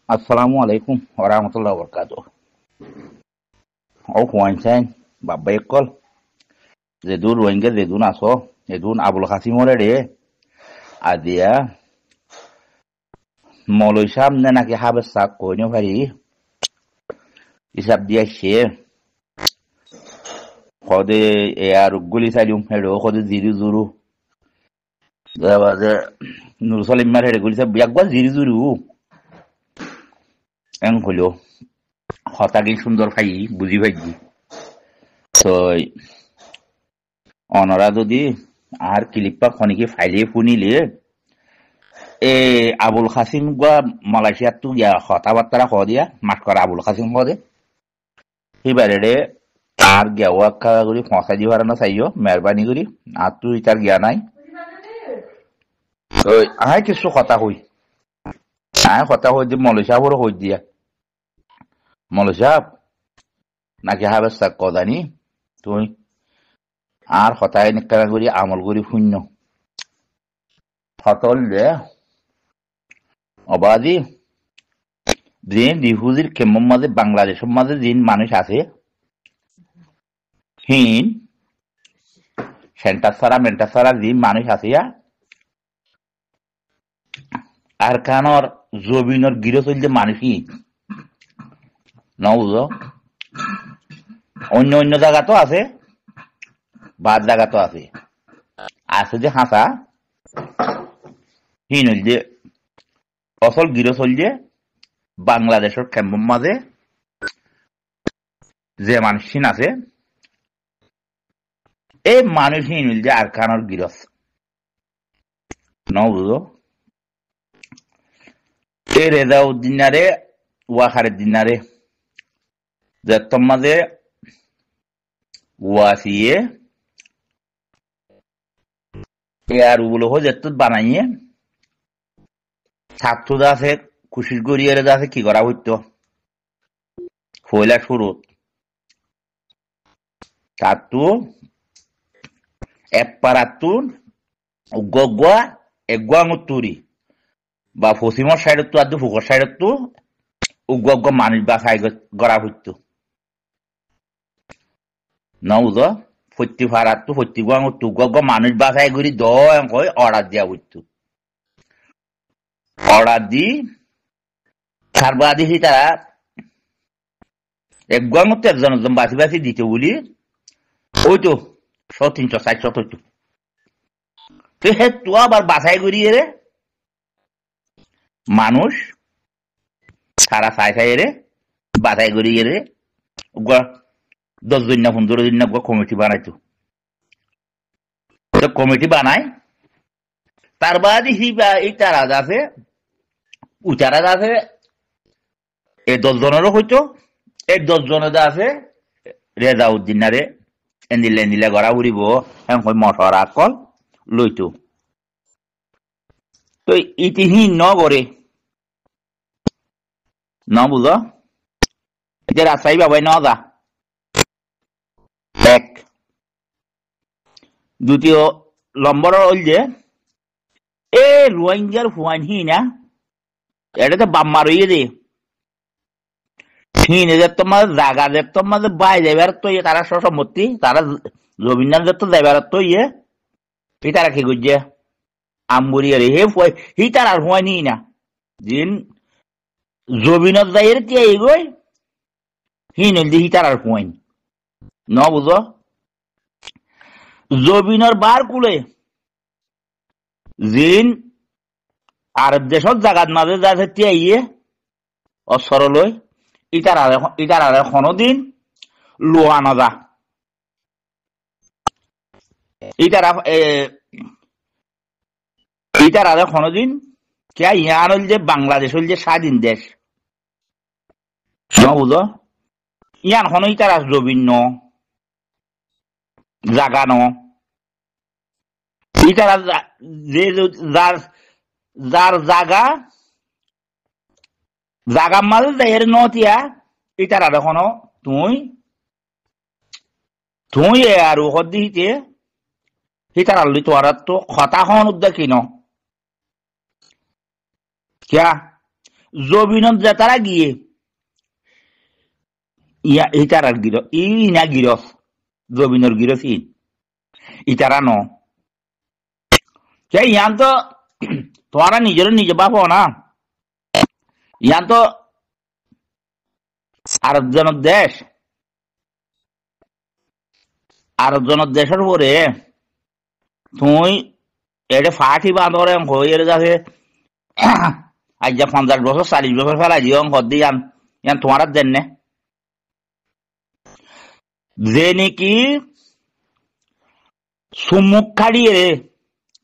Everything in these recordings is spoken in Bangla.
Assalamu alaikum wa rahmatullahi wa barakatuh. Au Huanchen, Babekol, Zedun Wenger, Zedun Aso, Zedun Abul Hasimore de Adia Molosham Nanaki Habasak, Konyo Hari, Isabdia Share, Hode Air Gulisalium Hedo, Hode Zirizuru. There was a Nusalim Mare Gulisa Biagwa Zirizuru. Engulo হতাগি সুন্দর ভাই বুঝি ভাইজি তো অনরা যদি আর ক্লিপা খনিকে ফাইলে ফুনিলে এ আবুল কাসিম গা মালয়েশিয়া তু ইয়া কথাবার্তা হদিয়া মাঠ করা আবুল কাসিম হদে হিবারে আর গেওয়া করি ফসা দিবার না চাইও মেহরবানি করি আর তুই তার জ্ঞান নাই তো আয় কিছু কথা হই আয় কথা হই যে মালয়েশিয়া বড় হই দিয়া মালয়েশিয়া নাকি হাবেসা কদানি তুই আর হতায় নিকারা করি আমল করি শূন্য হতল অবাদি যে ডিহুজির কেমন মাঝে বাংলাদেশের মাঝে যিন মানুষ আছে হিন সেন্টার সারা মেন্টার সারা যে মানুষ আছে আর কানর জবিনর গিরো চলছে মানুষই নবুঝ অন্য অন্য জায়গা তো আছে বাদ জায়গা তো আছে আছে যে হাসা হিন যে অসল গিরো চলছে বাংলাদেশের ক্যাম্পের মাঝে যে মানুষহীন আছে এই মানুষহীন যে আর কানর গিরস নবুঝ এ রেজাউদ্দিনারে ওয়াখারের দিনারে যে তোমাদের ওয়াসিয়ে আর ওগুলো হয়ে বানাইয়ে ছাত্ররা আছে খুশির গড়িয়ে আছে কি করা হইতো ফয়লা শুরু ছাত্র একপারাতুন গগুয়া এগুয়াঙুতুরি বা পশ্চিমর সাইডত আর ফুকর সাইডত উগ্র মানুষ বাছাই করা হইতো নবুঝ ফতি ফারাতো ফতি গুয়াঙুতু উগ্র মানুষ বাছাই করি দয় অর্ডার দিয়া হইতো অর্ডার দি সারবা দিছি তারা এক গুয়াঙুত একজন একজন বাছি বাছি দিতে বলি ওই তো 300-400 হইতো তো হে তো আবার বাছাই করি রে মানুষ সারা চাই রে বাছাই করি রে 10 দিন না 15 দিন না কমিটি বানাইতো কমিটি বানাই তার বাদে হিবা এই তারা আছে উচারা আছে এই 10 জনেরও হইতো এই 10 জনের আছে রেজাউদ্দিনারে এন্দিলে গড়া উড়িব এখন মশরা কল লইতো তো ইতিহীন নগরে ন বুঝ এটা রাস্তাই বাবাই ন যা এক দ্বিতীয় নম্বর হল যে এ রোহিঙ্গার হুয়াইন না এটা তো বাম্মা রইয়ে দে হিন এদের তোমার জায়গা যে তোমার বাই যাইবার তো তারা সম্মতি তারা জমিনার যে তো যাইবার তো ই তারা কি করছে আমবুরি রে হি তারা হুয়াইনি না দিন জমিনত যাইয়ের তিয়া এগোয় হিন হি তারার হুয়াইন ন বুঝ জমিনের বার কুলে জিন আরব দেশত জাগাত মাঝে যাচ্ছে তিয়াইয়ে অসরলই ইটার কোনদিন লোয়া নজা ইটার কোনদিন কে ইয়ান হল যে বাংলাদেশ হল যে স্বাধীন দেশ বুঝ ইয়ান হন ইটার জবিন জাগা ন ইটারা যে যার জাগা মাঝে যাই নতিয়া ইটারা দেখো তুই আর দিতে ইটার আল্লি তো আর তো কথা হন উদ্যা কিন কিয়া জবিনত যে তারা গিয়ে ইতারার গিরস ইনা গিরস জবিনর গিরস ইতারা ন ইয়ান তো তোরা নিজের নিজে বাপ না ইয়ান তো আরেকজনের দেশ আরেকজনের দেশের পরে তুই এটা ফাটি বাঁধরে হয়ে যাবে আজ যা 50 বছর 40 বছর ফেলাই দিও হদ্দি ইয়ান তোমার দেন নে যে নাকি সুমুখ খাড়িয়ে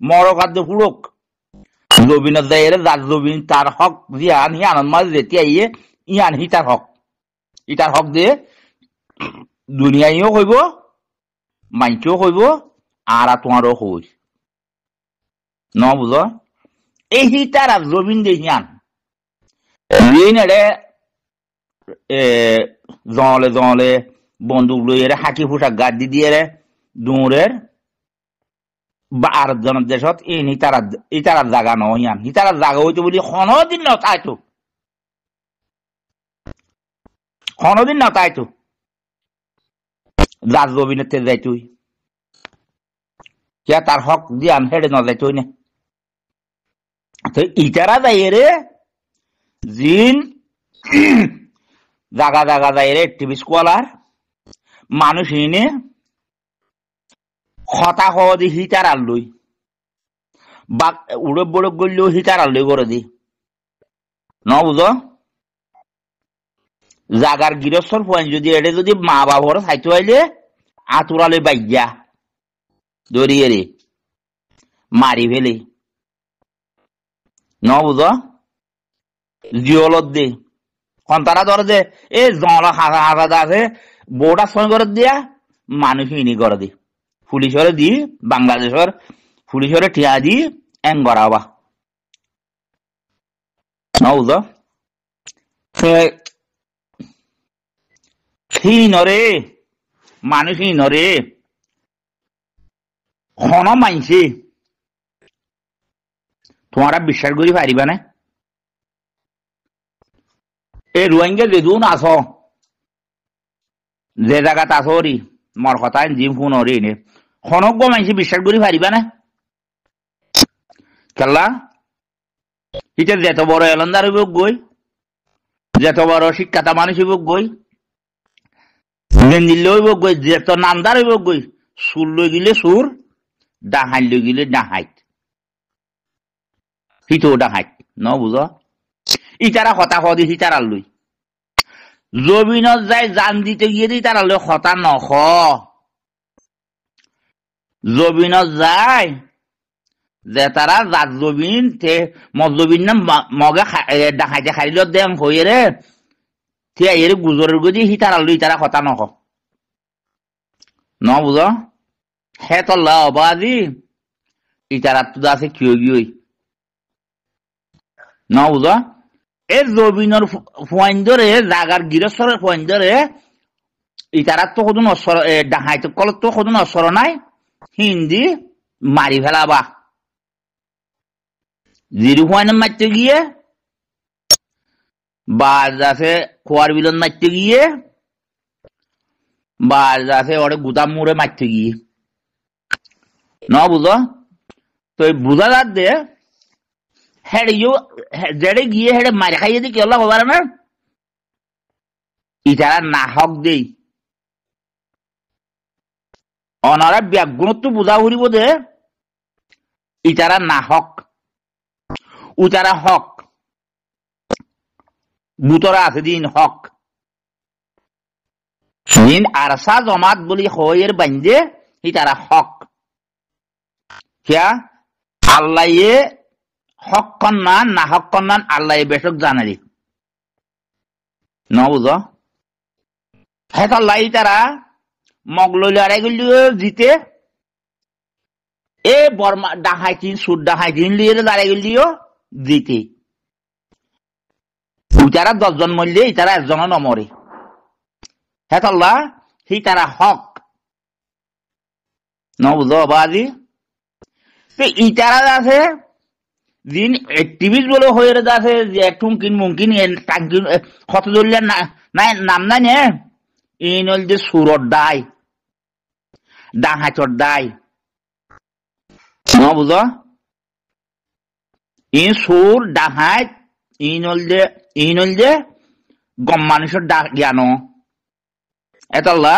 মরকাদ্য পুরক জবিনের দেয় যার জবিন তার হক জিয়ান হিয়ান মাঝে যেতে আইয়ে ইয়ান হি তার হক দিয়ে দুনিয়াইও হইব মাইকেও হইব আর তোমারও হই ন বুঝ এই হিতার আর জমিন দিয়ে হিয়ান জলে জলে বন্দুক লইয়ে হাঁকি ফুসাক গাছ দি দিয়ে দৌড়ের বা আরেকজনের দেশত ইতারার জাগা নহিয়ান ইতারার জাগা হইতো বলি কোনদিন নতাইতো যার জমিনের তে যাইতুই কে তার হক দিয়ান হেডে ন যাইতুই না তো ইতারা যাইয়ে রে জিন জাগা জাগা যাইয়ে রে অ্যাক্টিভিস্ট কলার মানুষ এনে হতা হওয়া দি হিতার আল্লুই বা উড়ে বড় গড়লেও হিতার আল্লুই করে দি ন বুঝ জাগার গৃহস্থর পয়েন্ট যদি এটা যদি মা বাবার খাইতে হইলে আতুরালে বাইয়া দরিয়ে রে মারি ফেলে ন বুঝ জিওলত দে তারা ধরে যে এ জলা হাজা হাজা আছে বোর্ডার সঙ্গে করে দিয়া মানুষ ইনি করে দি পুলিশরে দি বাংলাদেশের পুলিশরে টিয়া দি এন করাবা ন বুঝ নরে মানুষ নরে হন মাইছে তোমারা বিশ্বাস করি পারিবা না এই রোহিঙ্গা যেদুন আস যে জায়গাত আছো রি মর কথা জিম ফোন রে নে হনক মাইছে বিশ্বাস করি পারিবা না খেলা এটা যেত বড় এলন্দার হইব গই যেত বড় শিক্ষাতা মানুষ হইব গই দিল্লি হইব গই যেত নামদার হইব গই সুর লই গিলে সুর ডাহাই লই গিলে ডাহাইত হিতো ডাহাইত ন বুঝ ইতারা হতা হদি হিতারা লই জমিনত যাই জান দিতে গিয়ে দি তারা লই হতা নখ জমিনত যায় যে তারা জাত জমিন তে মজবিন নাম মগে ডাহাইতে খাইল দেম হয়ে রে তে এর গুজরের গদি হিতারা লই তারা হতা নখ ন বুঝ হে তল্লা অবাদি ইতারা তো আছে কিয় গিয়ে ন বুঝ এই জমিনের পয়েন্ট ধরে জাগার গৃহস্থরের পয়েন্ট ধরে ইতারা তো সদুন অসর ডাহাইতে কলত তো সদুন অসর নাই হিন্দি মারি ফেলাবা জিরু পয়েন্ট মারতে গিয়ে বাজ আছে খোয়ার বিলন মারতে গিয়ে বাজ আছে ওরে গুদাম মুড়ে মারতে গিয়ে ন বুঝ তো বুঝা যাত দে হেড়ে গিয়ে হেড়ে মারি খাইয়ে দি কেলা হবার না ইতারা না হক দেই অনারা ব্যাগুণত্ব বুঝা উড়িব দে ইতারা না হক উতারা হক বুতরা আছে দিন হক দিন আরসা জমাত বলি হয়ের বান্ধে ইতারা হক কিয়া আল্লাহ হক কন্যান না হক কন্যান আল্লাহ বেশক জানারি ন বুঝ হেতাল্লাই তারা মগলই আড়াই গেলি জিতে এ বর্মা ডাহাইতিন সুর ডাহাইতিন লিয়ে দাঁড়াই গেলিও জিতে তারা 10 জন মরলে তারা 1 জন নমরে হেতাল্লা হি তারা হক ন বুঝ বাজি ইতারা আছে দিন অ্যাক্টিভিস্ট বলে হয়ে যাচ্ছে যে টুমকিন মুমকিন টাঙ্কি কত ধরলে নাম নাই নে ইন হল যে সুরর দায় ডাহাচর দায় বুঝ ইন সুর ডাহাই ইন হল যে গম মানুষের জ্ঞান এতলা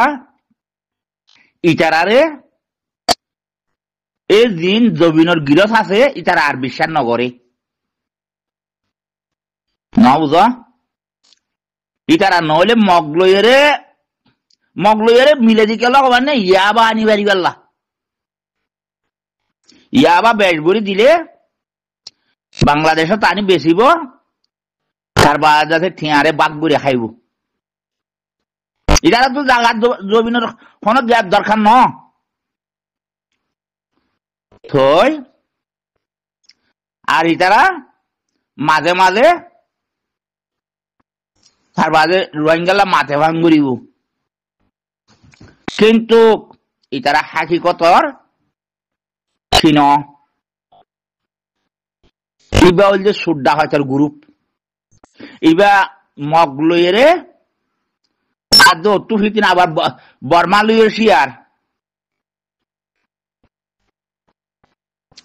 ইটারারে এই দিন জবিনের গিরস আছে ইটারা আর বিশ্বাস নগরে না বুঝ ইটারা নহলে মগলইরে মিলে দিকে মানে ইয়াবা আনি বাড়ি পারলা ইয়াবা বেশ বড়ি দিলে বাংলাদেশে টানি বেচিব তার বাদ আছে ঠিয়ারে বাঘ করে খাইব ইটারা তো জাগার জমিনের কোনো গ্যাপ দরকার ন থই আর ইটারা মাঝে মাঝে তার বাদে রোহিঙ্গালা মাথে ভাঙুরিব কিন্তু ইটারা হাকিকতর ছিল ইবা হল যে সুড্ডা হয়তার গ্রুপ ইবা মগলইরে আদৌ তুহিতিন আবার বর্মা লইয়ের শিয়ার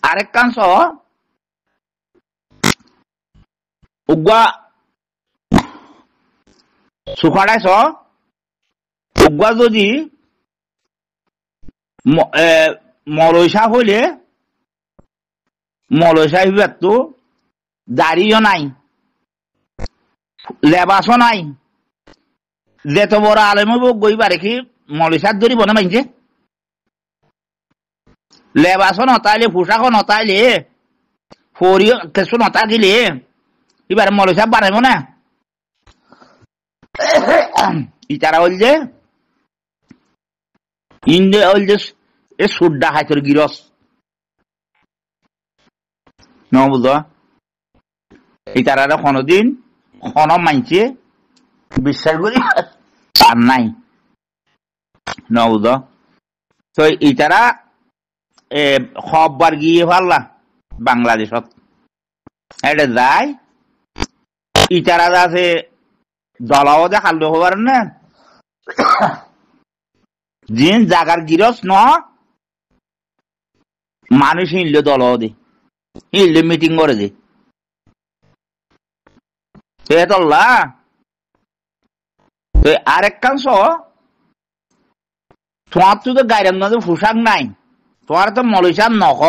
আরেক কাংশ উগা সুখাড়াইছ উগা যদি মলইসা হইলে মলইসা হিবার তো দাড়িও নাই লেবাসও নাই যেত বড় আলেম গই পারে কি মলইসার ধরিব না মাইছে লেবাসও নতাইলে পোশাকও নতাইলে ফরিও কিছু নতাকিলে এবার মলইসা বানাইব না ইটারা হল যে ইন্ডিয়া হল যে এ সুড্ডা হাইতর গিরস ন বুঝ ইটারা কোনদিন কোন মাইছে বিশ্বাস করি আর নাই ন বুঝ তো ইটারা সববার গিয়ে পারলা বাংলাদেশত এটা যায় ইটারা আছে দলাও যে হাল হবার না জিন জাগার গিরস ন মানুষ হিললে দলাও দে হিললে মিটিং করে দে এতল্লা আরেক কাংশ তোমার তো গাইরাম না পোশাক নাই তোমার তো মলইসার নখ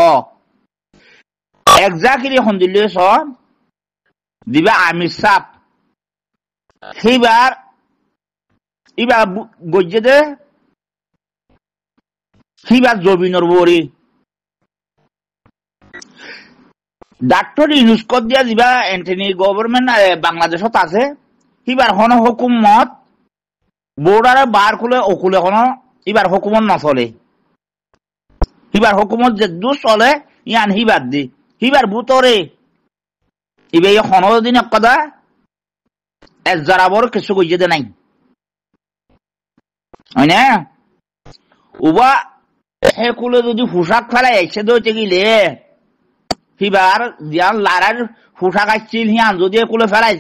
একজাকিরি সন্দিল্য দিবা আমির সাপ সেইবার এবার গজ্জে দে সেইবার জবিনর বড়ি ডাক্তার ইউজ কর দিয়া যা এন্টনি গভর্নমেন্ট বাংলাদেশত আছে সিবার হন হুকুমত বর্ডারে বার খুলে অকুলে হন এবার হুকুমত নচলে সিবার হুকুমত যে দু চলে ইয়ান সিবার দি সিবার ভূতরে এবার হন দিন কথা এজারাবর কিছু গজ্জে দে নাই হয় না উবা সেকুলে যদি পোশাক ফেলাই এসে দইতে গেলে সিবার জিয়ান লারার পোশাক আসছিল হিয়ান যদি একুলে ফেলাই